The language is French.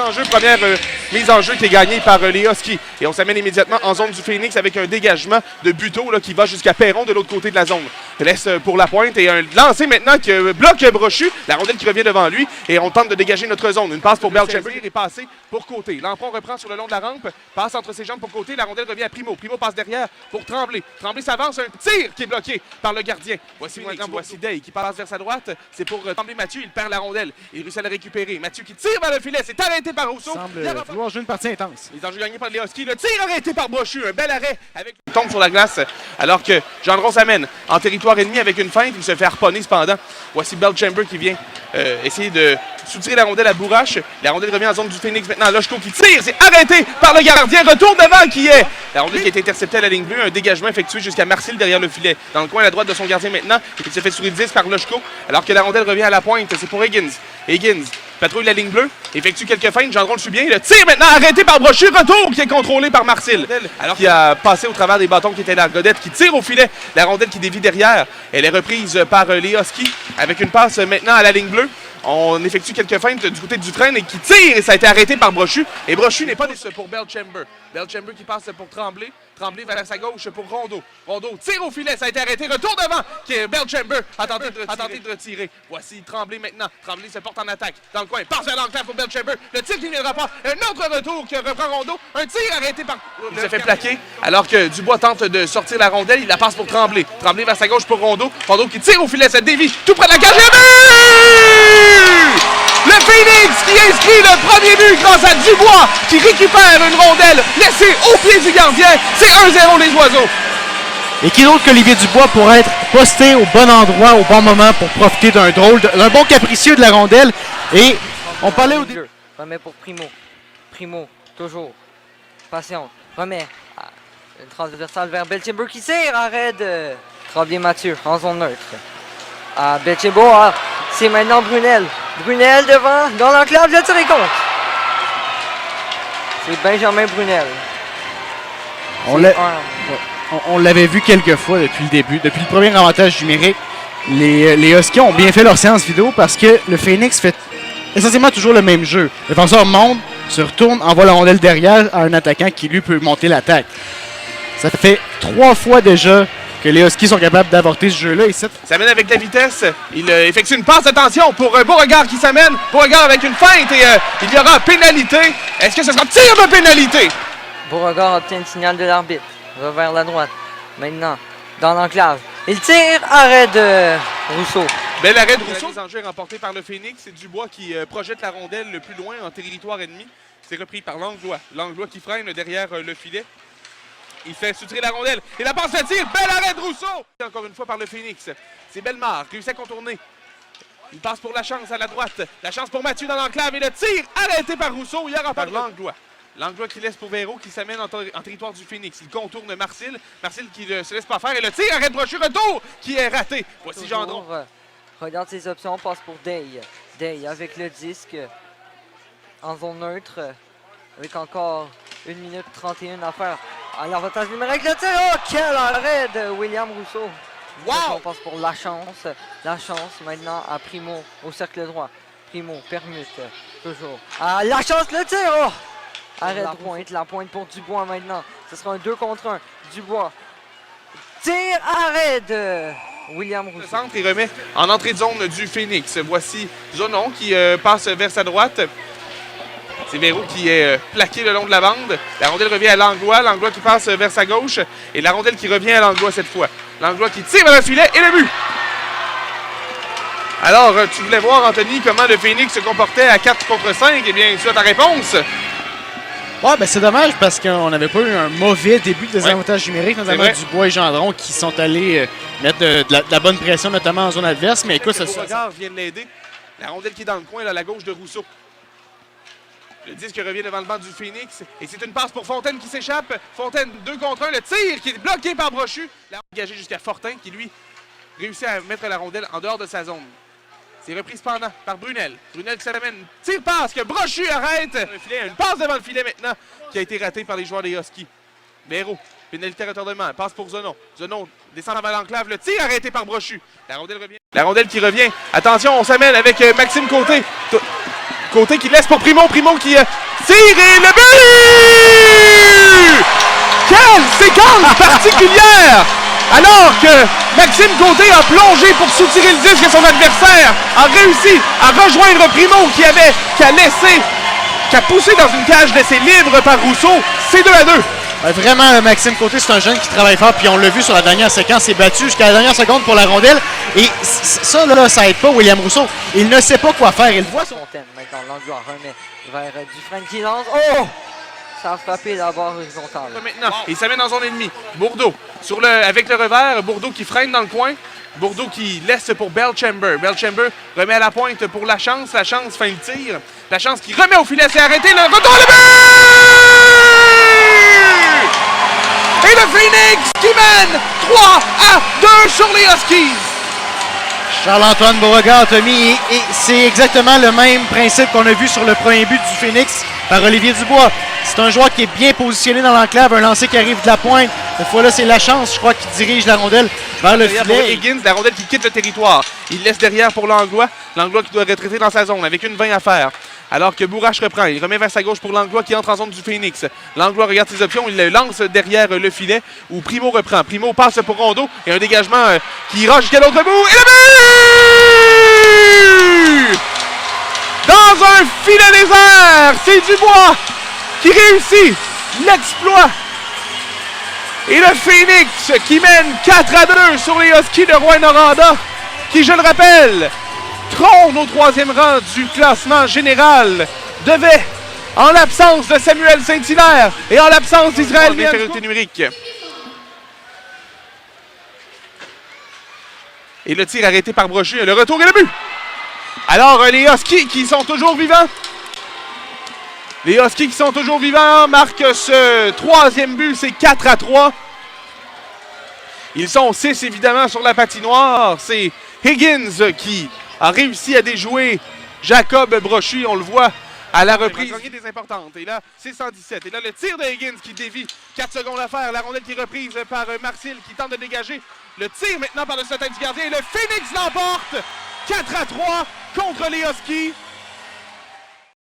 en jeu. Première mise en jeu qui est gagnée par les Huskies. Et on s'amène immédiatement en zone du Phoenix avec un dégagement de Buteau là, qui va jusqu'à Perron de l'autre côté de la zone. Laisse pour la pointe et un lancer maintenant qui bloque Brochu. La rondelle qui revient devant lui et on tente de dégager notre zone. Une passe pour Belchamber est passée pour côté. L'emprunt reprend sur le long de la rampe. Passe entre ses jambes pour côté. La rondelle revient à Primo. Primo passe derrière pour Tremblay. Tremblay s'avance. Un tir qui est bloqué par le gardien. Voici Day qui passe vers sa droite. C'est pour Tremblay Mathieu. Il perd la rondelle. Il réussit à la récupérer. Mathieu qui tire vers le filet. C'est arrêté par Rousseau. Il semble vouloir jouer une partie intense. Les enjeux gagnés par les Huskies. Le tir arrêté par Brochu. Un bel arrêt avec il tombe sur la glace alors que Gendron s'amène en territoire ennemi avec une feinte. Il se fait harponner cependant. Voici Belchamber qui vient essayer de soutirer la rondelle à Bourrache. La rondelle revient en zone du Phoenix maintenant. Lochko qui tire. C'est arrêté par le gardien. Retour devant qui est. La rondelle qui a été interceptée à la ligne bleue. Un dégagement effectué jusqu'à Marcel derrière le filet. Dans le coin à la droite de son gardien maintenant. Il se fait sourire 10 par Lochko. Alors que la rondelle revient à la pointe. C'est pour Higgins. Higgins patrouille la ligne bleue. Effectue quelques feintes. Gendron le suit bien. Le tir maintenant arrêté par Brochu. Retour qui est contrôlé par Marcel. Alors qu'il a passé au travers des bâtons qui étaient là. Godette qui tire au filet. La rondelle qui dévie derrière. Elle est reprise par les Huskies avec une passe maintenant à la ligne bleue. On effectue quelques feintes du côté du Dufresne et qui tire et ça a été arrêté par Brochu. Et Brochu n'est pas déçu pour Belchamber. Belchamber qui passe pour Tremblay. Tremblay vers sa gauche pour Rondeau. Rondeau tire au filet, ça a été arrêté. Retour devant qui est Belchamber a tenté de retirer. Voici Tremblay maintenant. Tremblay se porte en attaque dans le coin. Passe vers l'enclave pour Belchamber. Le tir qui ne viendra pas. Un autre retour qui reprend Rondeau. Un tir arrêté par... Il se fait plaquer alors que Dubois tente de sortir la rondelle. Il la passe pour Tremblay. Tremblay vers sa gauche pour Rondeau. Rondeau qui tire au filet, ça dévie tout près de la cage. Le Phoenix qui inscrit le premier but grâce à Dubois qui récupère une rondelle laissée au pied du gardien. C'est 1-0 les Oiseaux. Et qui d'autre qu'Olivier Dubois pour être posté au bon endroit, au bon moment pour profiter d'un bon capricieux de la rondelle. Et on parlait au début. Remet pour Primo. Primo, toujours. Patiente. Remet. Une transversale vers Belchamber qui tire. Arrêt de Tremblay Mathieu en zone neutre. Belchamber, c'est maintenant Brunel. Brunel devant, dans l'enclave, le tir est contre. C'est Benjamin Brunel. On l'avait vu quelques fois depuis le début, depuis le premier avantage numérique. Les Huskies ont bien fait leur séance vidéo parce que le Phoenix fait essentiellement toujours le même jeu. Le défenseur monte, se retourne, envoie la rondelle derrière à un attaquant qui lui peut monter l'attaque. Ça fait 3 fois déjà que les Huskies sont capables d'avorter ce jeu-là. Ça mène avec la vitesse. Il effectue une passe. Attention pour Beauregard qui s'amène. Beauregard avec une feinte et il y aura pénalité. Est-ce que ce sera tir de pénalité? Beauregard obtient le signal de l'arbitre. Va vers la droite. Maintenant, dans l'enclave. Il tire. Arrêt de Rousseau. Bel arrêt de Rousseau. Le jeu est remporté par le Phoenix. C'est Dubois qui projette la rondelle le plus loin en territoire ennemi. C'est repris par Langlois. Langlois qui freine derrière le filet. Il fait soutirer la rondelle. Et la passe de tir. Bel arrêt de Rousseau. Encore une fois par le Phoenix. C'est Bellemare. Réussit à contourner. Il passe pour la chance à la droite. La chance pour Mathieu dans l'enclave. Et le tir arrêté par Rousseau. Il y aura par Langlois. Langlois qui laisse pour Véro qui s'amène en territoire du Phoenix. Il contourne Marcel. Marcel qui ne se laisse pas faire. Et le tir arrête Brochu. Retour qui est raté. Voici Gendron. Regarde ses options. Passe pour Day. Day avec le disque en zone neutre. Avec encore 1 minute 31 à faire. À l'avantage numérique, le tir. Oh, quel arrêt de William Rousseau. Wow! On passe pour la chance. La chance maintenant à Primo au cercle droit. Primo permute. Toujours. La chance, le tir. Oh! Arrêt de la pointe pour Dubois maintenant. Ce sera un 2 contre 1. Dubois. Tir, arrêt de William Rousseau. Le centre, il remet en entrée de zone du Phoenix. Voici Zonon qui passe vers sa droite. C'est Véro qui est plaqué le long de la bande. La rondelle revient à Langlois. Langlois qui passe vers sa gauche. Et la rondelle qui revient à Langlois cette fois. Langlois qui tire vers le filet et le but. Alors, tu voulais voir, Anthony, comment le Phoenix se comportait à 4 contre 5. Eh bien, tu as ta réponse. Ouais, ben c'est dommage parce qu'on n'avait pas eu un mauvais début de désavantage numérique, notamment Dubois et Gendron qui sont allés mettre de la bonne pression, notamment en zone adverse. Mais écoute, Beauregard vient de l'aider. La rondelle qui est dans le coin, là, à la gauche de Rousseau. Le disque revient devant le banc du Phoenix. Et c'est une passe pour Fontaine qui s'échappe. Fontaine 2 contre 1. Le tir qui est bloqué par Brochu. La engagé jusqu'à Fortin qui, lui, réussit à mettre la rondelle en dehors de sa zone. C'est repris cependant par Brunel. Brunel qui s'amène. Tire-passe que Brochu arrête. Une passe devant le filet maintenant qui a été ratée par les joueurs des Huskies. Béraud. Pénalité retournement. Passe pour Zonon. Zonon descend avant l'enclave. Le tir arrêté par Brochu. La rondelle revient. La rondelle qui revient. Attention, on s'amène avec Maxime Côté. Côté qui laisse pour Primo. Primo qui tire et le but! Quelle séquence particulière! Alors que Maxime Côté a plongé pour soutirer le disque et son adversaire a réussi à rejoindre Primo qui a poussé dans une cage laissée libre par Rousseau. C'est 2-2. Vraiment, Maxime Côté, c'est un jeune qui travaille fort, puis on l'a vu sur la dernière séquence, il s'est battu jusqu'à la dernière seconde pour la rondelle. Et ça, là, ça aide pas William Rousseau. Il ne sait pas quoi faire. Il voit son Fontaine, maintenant, Langlois remet vers Dufresne qui lance. Oh! Ça a frappé la barre horizontale. Maintenant, il s'amène dans son ennemi. Bourdeau, avec le revers, Bourdeau qui freine dans le coin. Bourdeau qui laisse pour Belchamber. Belchamber remet à la pointe pour la chance fin le tir. La chance qui remet au filet, c'est arrêté. Le retour, le but! Et le Phoenix qui mène 3-2 sur les Huskies. Charles-Antoine Beauregard, Tommy, et c'est exactement le même principe qu'on a vu sur le premier but du Phoenix par Olivier Dubois. C'est un joueur qui est bien positionné dans l'enclave, un lancer qui arrive de la pointe. Cette fois-là, c'est la chance, je crois, qui dirige la rondelle vers le filet. Pour Higgins, la rondelle qui quitte le territoire. Il laisse derrière pour Langlois. Langlois qui doit retraiter dans sa zone avec une 20 à faire. Alors que Bourrache reprend, il remet vers sa gauche pour Langlois qui entre en zone du Phoenix. Langlois regarde ses options, il le lance derrière le filet où Primo reprend. Primo passe pour Rondeau et un dégagement qui ira jusqu'à l'autre bout. Et le but! Dans un filet désert, c'est Dubois qui réussit l'exploit. Et le Phoenix qui mène 4-2 sur les Huskies de Rouyn-Noranda, qui, je le rappelle, trône au 3e rang du classement général, devait, en l'absence de Samuel Saint-Hilaire et en l'absence d'Israël Infériorité numérique. Et le tir arrêté par Brochu, le retour et le but. Alors, les Huskies qui sont toujours vivants. Les Huskies qui sont toujours vivants marquent ce 3e but, c'est 4-3. Ils sont 6 évidemment sur la patinoire. C'est Higgins qui a réussi à déjouer Jacob Brochu, on le voit à la reprise. Il a gagné des importantes. Et là, c'est 117. Et là, le tir de Higgins qui dévie. 4 secondes à faire. La rondelle qui est reprise par Marcil qui tente de dégager. Le tir maintenant par le tête du gardien. Et le Phoenix l'emporte. 4-3 contre les Huskies.